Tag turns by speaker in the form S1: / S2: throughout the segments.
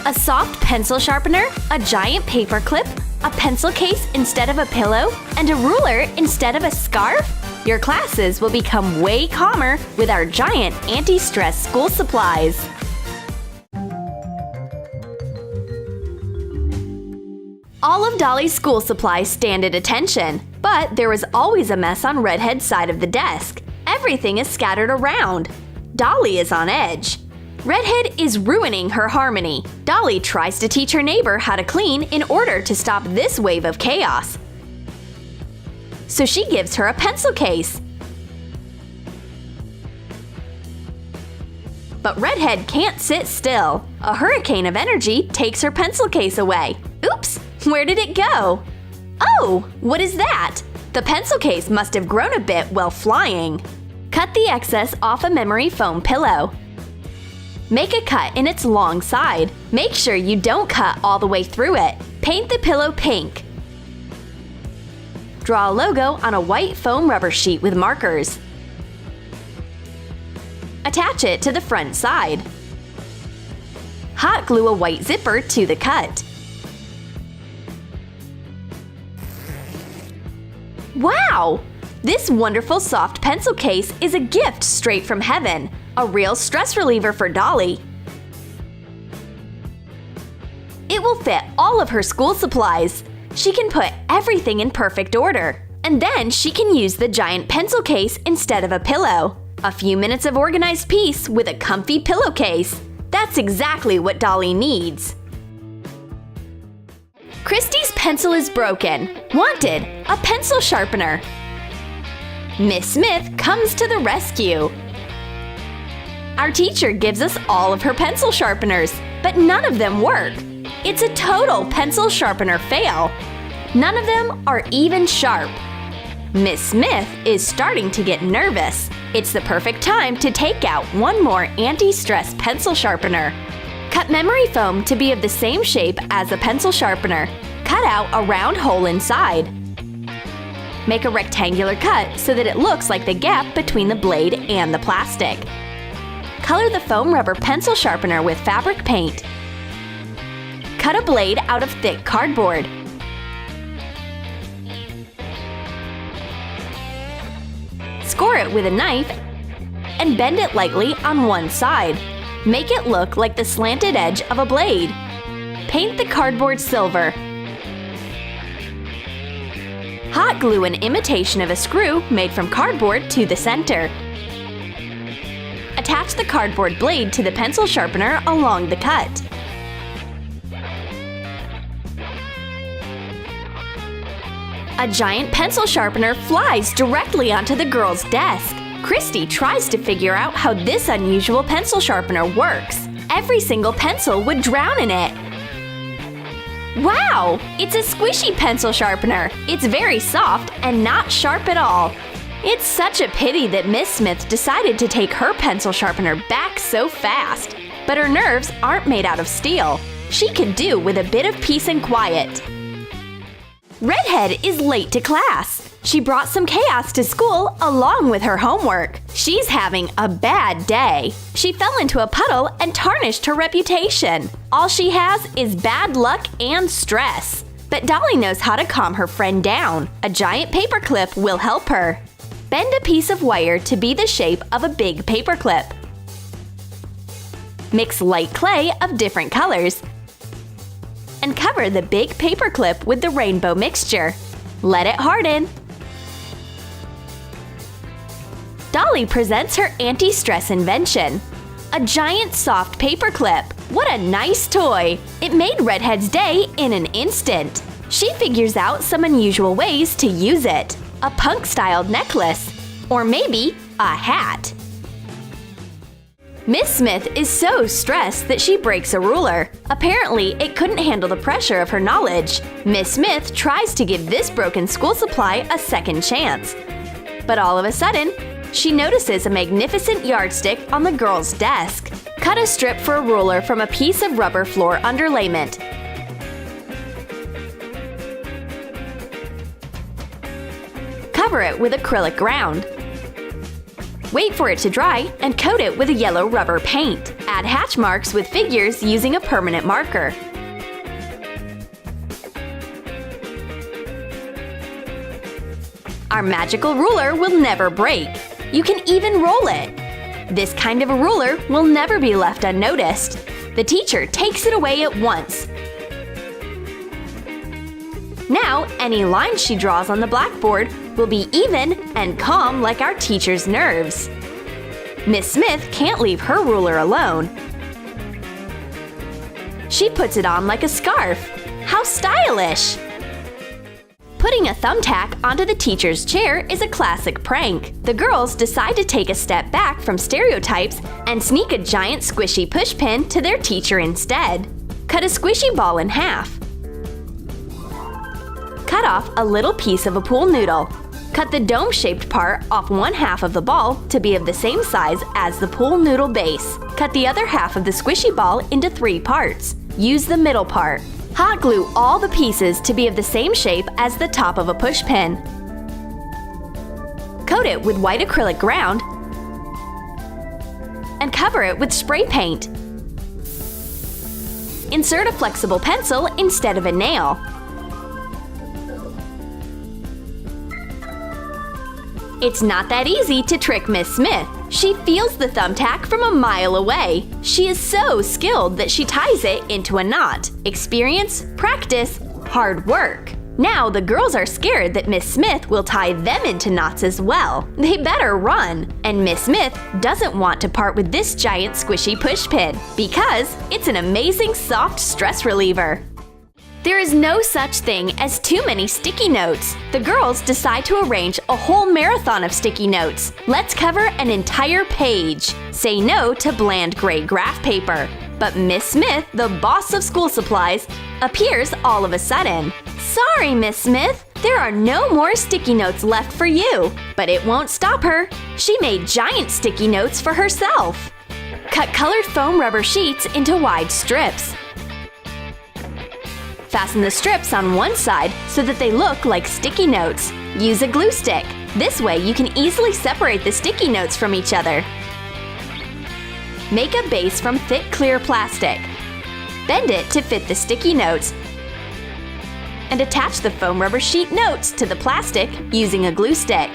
S1: A soft pencil sharpener, a giant paper clip, a pencil case instead of a pillow, and a ruler instead of a scarf? Your classes will become way calmer with our giant anti-stress school supplies. All of Dolly's school supplies stand at attention, but there is always a mess on Redhead's side of the desk. Everything is scattered around. Dolly is on edge. Redhead is ruining her harmony. Dolly tries to teach her neighbor how to clean in order to stop this wave of chaos. So she gives her a pencil case. But Redhead can't sit still. A hurricane of energy takes her pencil case away. Oops! Where did it go? Oh, what is that? The pencil case must have grown a bit while flying. Cut the excess off a memory foam pillow. Make a cut in its long side. Make sure you don't cut all the way through it. Paint the pillow pink. Draw a logo on a white foam rubber sheet with markers. Attach it to the front side. Hot glue a white zipper to the cut. Wow! This wonderful soft pencil case is a gift straight from heaven, a real stress reliever for Dolly. It will fit all of her school supplies. She can put everything in perfect order. And then she can use the giant pencil case instead of a pillow. A few minutes of organized peace with a comfy pillowcase. That's exactly what Dolly needs. Christy's pencil is broken. Wanted, a pencil sharpener. Miss Smith comes to the rescue. Our teacher gives us all of her pencil sharpeners, but none of them work. It's a total pencil sharpener fail. None of them are even sharp. Miss Smith is starting to get nervous. It's the perfect time to take out one more anti-stress pencil sharpener. Cut memory foam to be of the same shape as a pencil sharpener. Cut out a round hole inside. Make a rectangular cut so that it looks like the gap between the blade and the plastic. Color the foam rubber pencil sharpener with fabric paint. Cut a blade out of thick cardboard. Score it with a knife and bend it lightly on one side. Make it look like the slanted edge of a blade. Paint the cardboard silver. Hot glue an imitation of a screw made from cardboard to the center. Attach the cardboard blade to the pencil sharpener along the cut. A giant pencil sharpener flies directly onto the girl's desk. Christy tries to figure out how this unusual pencil sharpener works. Every single pencil would drown in it. Wow! It's a squishy pencil sharpener. It's very soft and not sharp at all. It's such a pity that Miss Smith decided to take her pencil sharpener back so fast. But her nerves aren't made out of steel. She could do with a bit of peace and quiet. Redhead is late to class. She brought some chaos to school along with her homework. She's having a bad day. She fell into a puddle and tarnished her reputation. All she has is bad luck and stress. But Dolly knows how to calm her friend down. A giant paperclip will help her. Bend a piece of wire to be the shape of a big paperclip. Mix light clay of different colors and cover the big paperclip with the rainbow mixture. Let it harden. Dolly presents her anti-stress invention. A giant soft paperclip. What a nice toy! It made Redhead's day in an instant. She figures out some unusual ways to use it. A punk-styled necklace. Or maybe a hat. Miss Smith is so stressed that she breaks a ruler. Apparently, it couldn't handle the pressure of her knowledge. Miss Smith tries to give this broken school supply a second chance. But all of a sudden, she notices a magnificent yardstick on the girl's desk. Cut a strip for a ruler from a piece of rubber floor underlayment. Cover it with acrylic ground. Wait for it to dry and coat it with a yellow rubber paint. Add hatch marks with figures using a permanent marker. Our magical ruler will never break. You can even roll it. This kind of a ruler will never be left unnoticed. The teacher takes it away at once. Now, any lines she draws on the blackboard will be even and calm like our teacher's nerves. Miss Smith can't leave her ruler alone. She puts it on like a scarf. How stylish! Putting a thumbtack onto the teacher's chair is a classic prank. The girls decide to take a step back from stereotypes and sneak a giant squishy pushpin to their teacher instead. Cut a squishy ball in half. Cut off a little piece of a pool noodle. Cut the dome-shaped part off one half of the ball to be of the same size as the pool noodle base. Cut the other half of the squishy ball into 3 parts. Use the middle part. Hot glue all the pieces to be of the same shape as the top of a pushpin. Coat it with white acrylic ground and cover it with spray paint. Insert a flexible pencil instead of a nail. It's not that easy to trick Miss Smith. She feels the thumbtack from a mile away. She is so skilled that she ties it into a knot. Experience, practice, hard work. Now the girls are scared that Miss Smith will tie them into knots as well. They better run. And Miss Smith doesn't want to part with this giant squishy pushpin because it's an amazing soft stress reliever. There is no such thing as too many sticky notes. The girls decide to arrange a whole marathon of sticky notes. Let's cover an entire page. Say no to bland gray graph paper. But Miss Smith, the boss of school supplies, appears all of a sudden. Sorry, Miss Smith, there are no more sticky notes left for you. But it won't stop her. She made giant sticky notes for herself. Cut colored foam rubber sheets into wide strips. Fasten the strips on one side so that they look like sticky notes. Use a glue stick. This way you can easily separate the sticky notes from each other. Make a base from thick clear plastic. Bend it to fit the sticky notes and attach the foam rubber sheet notes to the plastic using a glue stick.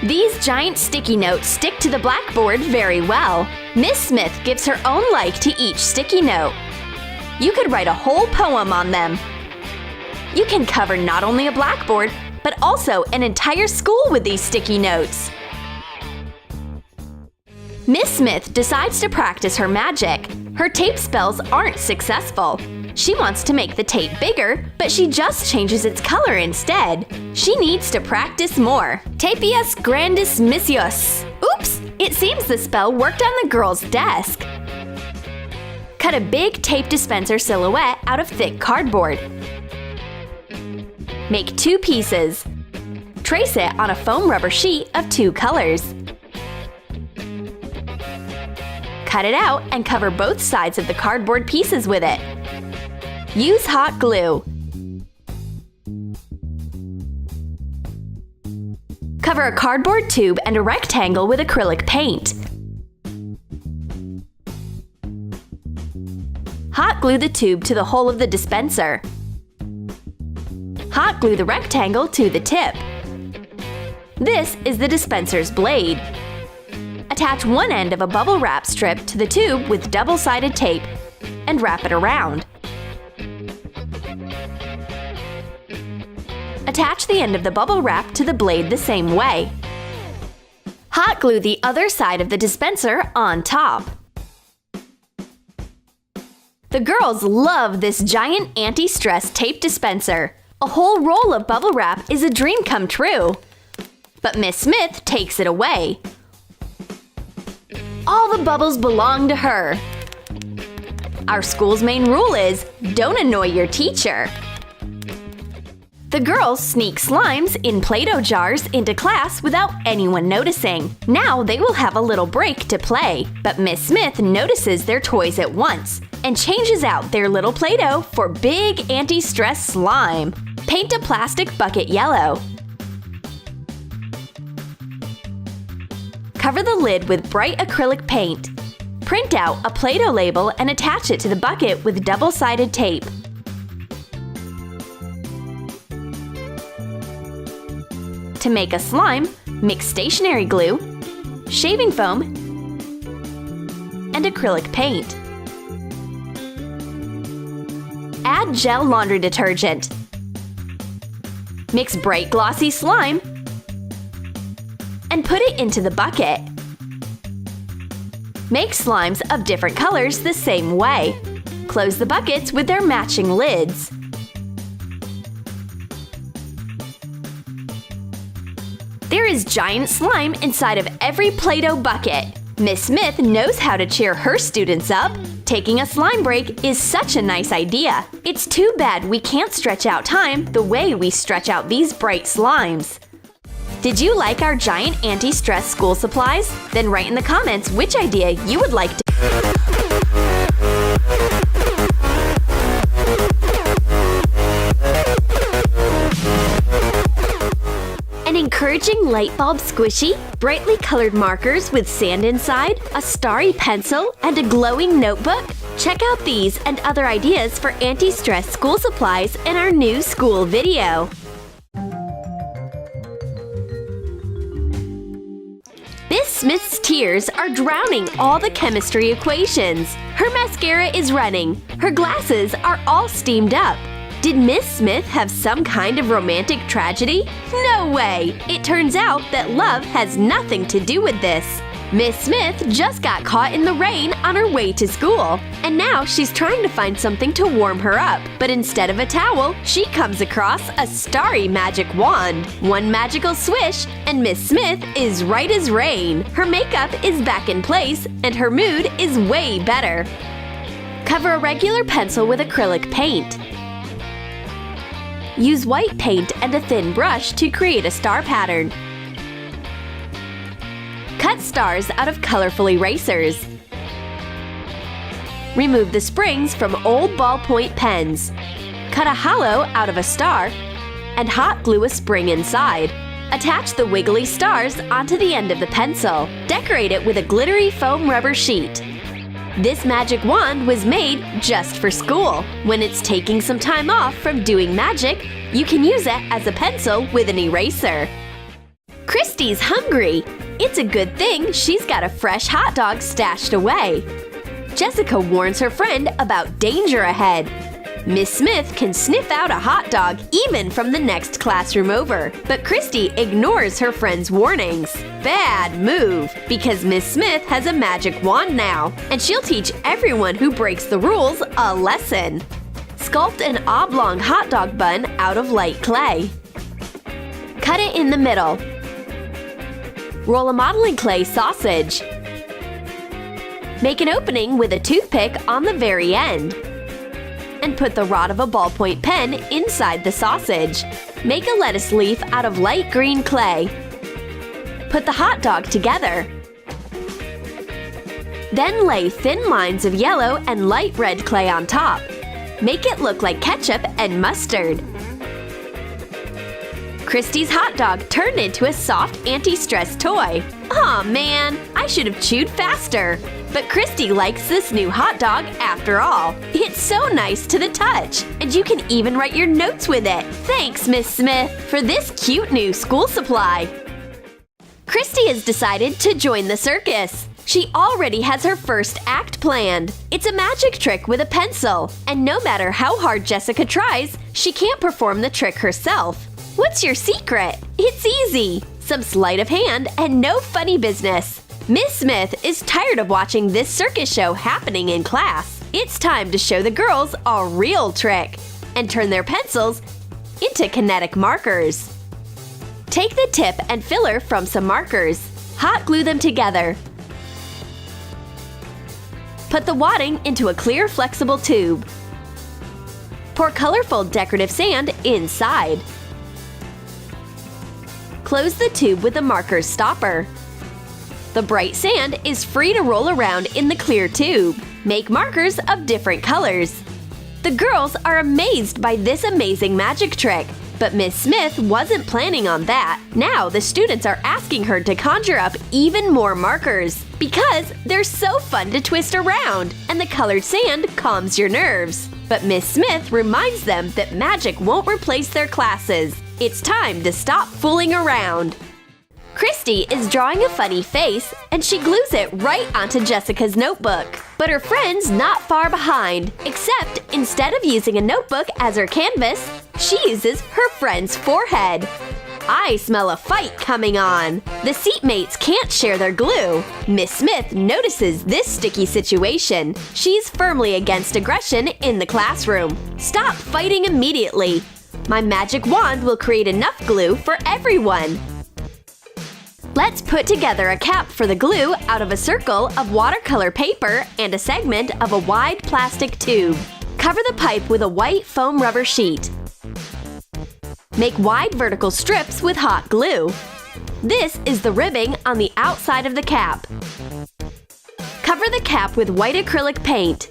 S1: These giant sticky notes stick to the blackboard very well. Miss Smith gives her own like to each sticky note. You could write a whole poem on them. You can cover not only a blackboard, but also an entire school with these sticky notes. Miss Smith decides to practice her magic. Her tape spells aren't successful. She wants to make the tape bigger, but she just changes its color instead. She needs to practice more. Tapius grandis missios. Oops! It seems the spell worked on the girl's desk. Cut a big tape dispenser silhouette out of thick cardboard. Make 2 pieces. Trace it on a foam rubber sheet of 2 colors. Cut it out and cover both sides of the cardboard pieces with it. Use hot glue. Cover a cardboard tube and a rectangle with acrylic paint. Hot glue the tube to the hole of the dispenser. Hot glue the rectangle to the tip. This is the dispenser's blade. Attach one end of a bubble wrap strip to the tube with double-sided tape and wrap it around. Attach the end of the bubble wrap to the blade the same way. Hot glue the other side of the dispenser on top. The girls love this giant anti-stress tape dispenser. A whole roll of bubble wrap is a dream come true. But Miss Smith takes it away. All the bubbles belong to her. Our school's main rule is, don't annoy your teacher. The girls sneak slimes in Play-Doh jars into class without anyone noticing. Now they will have a little break to play, but Miss Smith notices their toys at once and changes out their little Play-Doh for big anti-stress slime. Paint a plastic bucket yellow. Cover the lid with bright acrylic paint. Print out a Play-Doh label and attach it to the bucket with double-sided tape. To make a slime, mix stationery glue, shaving foam, and acrylic paint. Add gel laundry detergent. Mix bright glossy slime and put it into the bucket. Make slimes of different colors the same way. Close the buckets with their matching lids. There is giant slime inside of every Play-Doh bucket. Miss Smith knows how to cheer her students up. Taking a slime break is such a nice idea. It's too bad we can't stretch out time the way we stretch out these bright slimes. Did you like our giant anti-stress school supplies? Then write in the comments which idea you would like to. An encouraging light bulb squishy, brightly colored markers with sand inside, a starry pencil, and a glowing notebook? Check out these and other ideas for anti-stress school supplies in our new school video. Miss Smith's tears are drowning all the chemistry equations. Her mascara is running. Her glasses are all steamed up. Did Miss Smith have some kind of romantic tragedy? No way! It turns out that love has nothing to do with this. Miss Smith just got caught in the rain on her way to school, and now she's trying to find something to warm her up. But instead of a towel, she comes across a starry magic wand. One magical swish, and Miss Smith is right as rain. Her makeup is back in place, and her mood is way better. Cover a regular pencil with acrylic paint. Use white paint and a thin brush to create a star pattern. Cut stars out of colorful erasers. Remove the springs from old ballpoint pens. Cut a hollow out of a star and hot glue a spring inside. Attach the wiggly stars onto the end of the pencil. Decorate it with a glittery foam rubber sheet. This magic wand was made just for school. When it's taking some time off from doing magic, you can use it as a pencil with an eraser. Christy's hungry. It's a good thing she's got a fresh hot dog stashed away. Jessica warns her friend about danger ahead. Miss Smith can sniff out a hot dog even from the next classroom over, but Christy ignores her friend's warnings. Bad move, because Miss Smith has a magic wand now, and she'll teach everyone who breaks the rules a lesson. Sculpt an oblong hot dog bun out of light clay. Cut it in the middle. Roll a modeling clay sausage. Make an opening with a toothpick on the very end. And put the rod of a ballpoint pen inside the sausage. Make a lettuce leaf out of light green clay. Put the hot dog together. Then lay thin lines of yellow and light red clay on top. Make it look like ketchup and mustard. Christy's hot dog turned into a soft anti-stress toy. Aw man, I should have chewed faster. But Christy likes this new hot dog after all. It's so nice to the touch, and you can even write your notes with it. Thanks, Miss Smith, for this cute new school supply. Christy has decided to join the circus. She already has her first act planned. It's a magic trick with a pencil, and no matter how hard Jessica tries, she can't perform the trick herself. What's your secret? It's easy. Some sleight of hand and no funny business. Miss Smith is tired of watching this circus show happening in class. It's time to show the girls a real trick and turn their pencils into kinetic markers. Take the tip and filler from some markers. Hot glue them together. Put the wadding into a clear, flexible tube. Pour colorful decorative sand inside. Close the tube with the marker's stopper. The bright sand is free to roll around in the clear tube. Make markers of different colors. The girls are amazed by this amazing magic trick, But Miss Smith wasn't planning on that. Now the students are asking her to conjure up even more markers because they're so fun to twist around, and the colored sand calms your nerves. But Miss Smith reminds them that magic won't replace their classes. It's time to stop fooling around. Christy is drawing a funny face, and she glues it right onto Jessica's notebook. But her friend's not far behind, except instead of using a notebook as her canvas, she uses her friend's forehead. I smell a fight coming on. The seatmates can't share their glue. Miss Smith notices this sticky situation. She's firmly against aggression in the classroom. Stop fighting immediately. My magic wand will create enough glue for everyone. Let's put together a cap for the glue out of a circle of watercolor paper and a segment of a wide plastic tube. Cover the pipe with a white foam rubber sheet. Make wide vertical strips with hot glue. This is the ribbing on the outside of the cap. Cover the cap with white acrylic paint.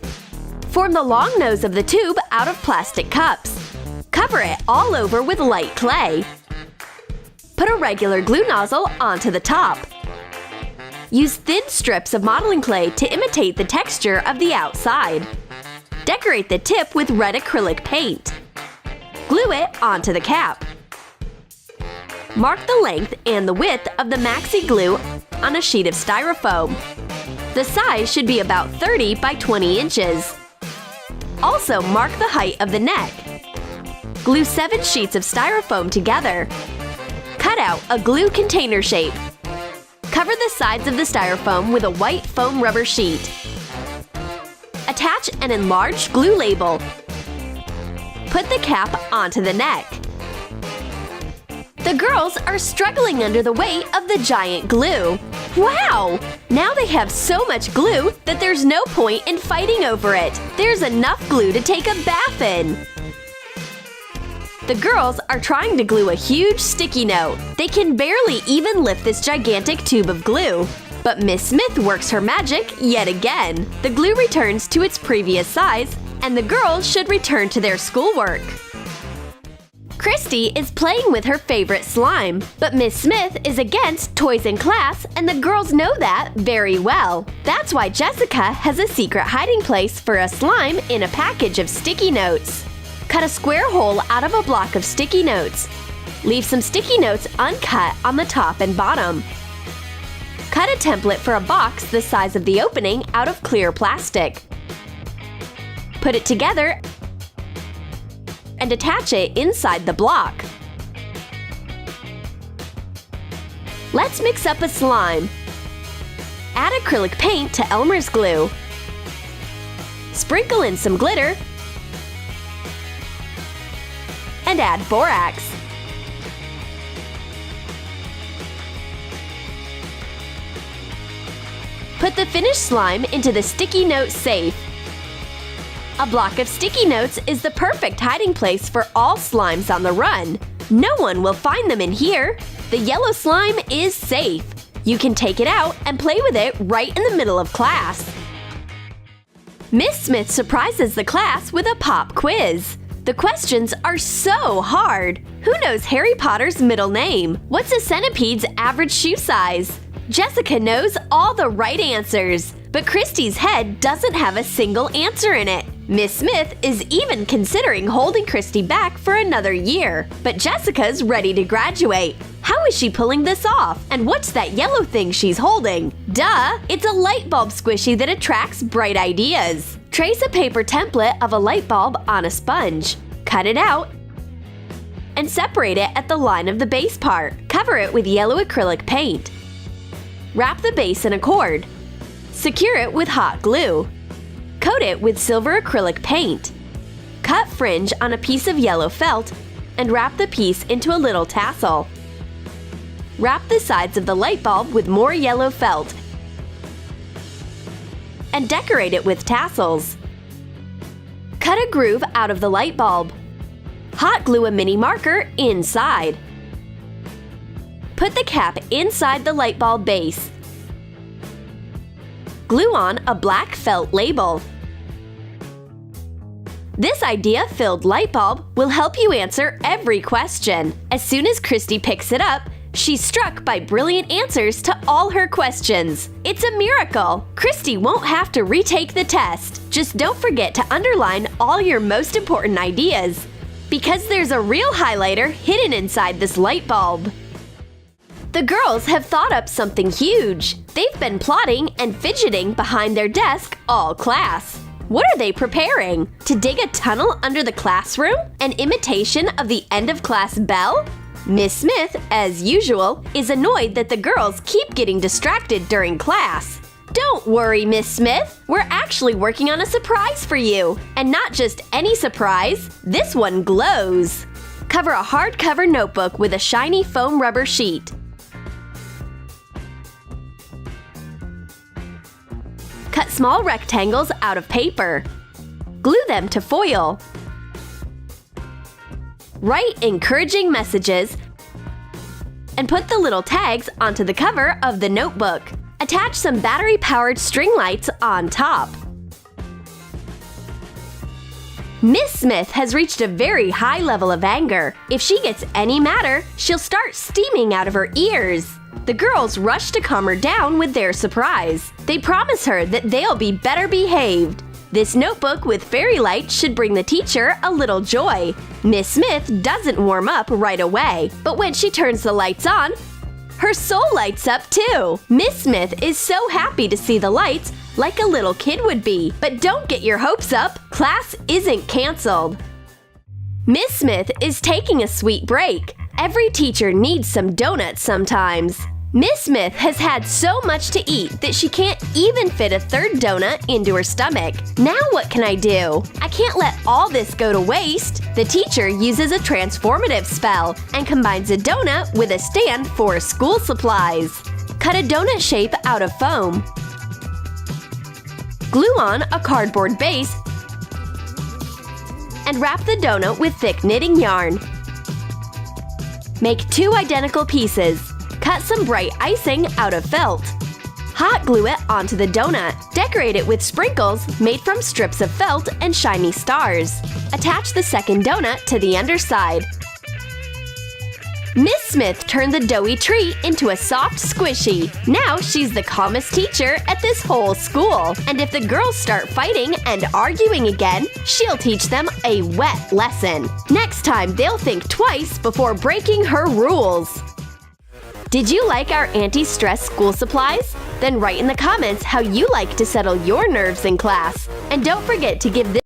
S1: Form the long nose of the tube out of plastic cups. Cover it all over with light clay. Put a regular glue nozzle onto the top. Use thin strips of modeling clay to imitate the texture of the outside. Decorate the tip with red acrylic paint. Glue it onto the cap. Mark the length and the width of the maxi glue on a sheet of styrofoam. The size should be about 30 by 20 inches. Also mark the height of the neck. Glue 7 sheets of styrofoam together. Cut out a glue container shape. Cover the sides of the styrofoam with a white foam rubber sheet. Attach an enlarged glue label. Put the cap onto the neck. The girls are struggling under the weight of the giant glue. Wow! Now they have so much glue that there's no point in fighting over it. There's enough glue to take a bath in. The girls are trying to glue a huge sticky note. They can barely even lift this gigantic tube of glue. But Miss Smith works her magic yet again. The glue returns to its previous size, and the girls should return to their schoolwork. Christy is playing with her favorite slime, but Miss Smith is against toys in class, and the girls know that very well. That's why Jessica has a secret hiding place for a slime in a package of sticky notes. Cut a square hole out of a block of sticky notes. Leave some sticky notes uncut on the top and bottom. Cut a template for a box the size of the opening out of clear plastic. Put it together and attach it inside the block. Let's mix up a slime. Add acrylic paint to Elmer's glue. Sprinkle in some glitter and add borax. Put the finished slime into the sticky note safe. A block of sticky notes is the perfect hiding place for all slimes on the run. No one will find them in here. The yellow slime is safe. You can take it out and play with it right in the middle of class. Miss Smith surprises the class with a pop quiz. The questions are so hard. Who knows Harry Potter's middle name? What's a centipede's average shoe size? Jessica knows all the right answers, but Christy's head doesn't have a single answer in it. Miss Smith is even considering holding Christy back for another year, but Jessica's ready to graduate. How is she pulling this off? And what's that yellow thing she's holding? Duh! It's a light bulb squishy that attracts bright ideas. Trace a paper template of a light bulb on a sponge. Cut it out and separate it at the line of the base part. Cover it with yellow acrylic paint. Wrap the base in a cord. Secure it with hot glue. Coat it with silver acrylic paint. Cut fringe on a piece of yellow felt and wrap the piece into a little tassel. Wrap the sides of the light bulb with more yellow felt and decorate it with tassels. Cut a groove out of the light bulb. Hot glue a mini marker inside. Put the cap inside the light bulb base. Glue on a black felt label. This idea-filled light bulb will help you answer every question. As soon as Christy picks it up, she's struck by brilliant answers to all her questions. It's a miracle! Christy won't have to retake the test. Just don't forget to underline all your most important ideas, because there's a real highlighter hidden inside this light bulb. The girls have thought up something huge. They've been plotting and fidgeting behind their desk all class. What are they preparing? To dig a tunnel under the classroom? An imitation of the end-of-class bell? Miss Smith, as usual, is annoyed that the girls keep getting distracted during class. Don't worry, Miss Smith. We're actually working on a surprise for you. And not just any surprise, this one glows. Cover a hardcover notebook with a shiny foam rubber sheet. Cut small rectangles out of paper. Glue them to foil. Write encouraging messages and put the little tags onto the cover of the notebook. Attach some battery-powered string lights on top. Miss Smith has reached a very high level of anger. If she gets any madder, she'll start steaming out of her ears. The girls rush to calm her down with their surprise. They promise her that they'll be better behaved. This notebook with fairy lights should bring the teacher a little joy. Miss Smith doesn't warm up right away, but when she turns the lights on, her soul lights up too. Miss Smith is so happy to see the lights, like a little kid would be. But don't get your hopes up. Class isn't canceled. Miss Smith is taking a sweet break. Every teacher needs some donuts sometimes. Miss Smith has had so much to eat that she can't even fit a third donut into her stomach. Now what can I do? I can't let all this go to waste. The teacher uses a transformative spell and combines a donut with a stand for school supplies. Cut a donut shape out of foam. Glue on a cardboard base and wrap the donut with thick knitting yarn. Make 2 identical pieces. Cut some bright icing out of felt. Hot glue it onto the donut. Decorate it with sprinkles made from strips of felt and shiny stars. Attach the second donut to the underside. Miss Smith turned the doughy treat into a soft squishy. Now she's the calmest teacher at this whole school. And if the girls start fighting and arguing again, she'll teach them a wet lesson. Next time, they'll think twice before breaking her rules. Did you like our anti-stress school supplies? Then write in the comments how you like to settle your nerves in class. And don't forget to give this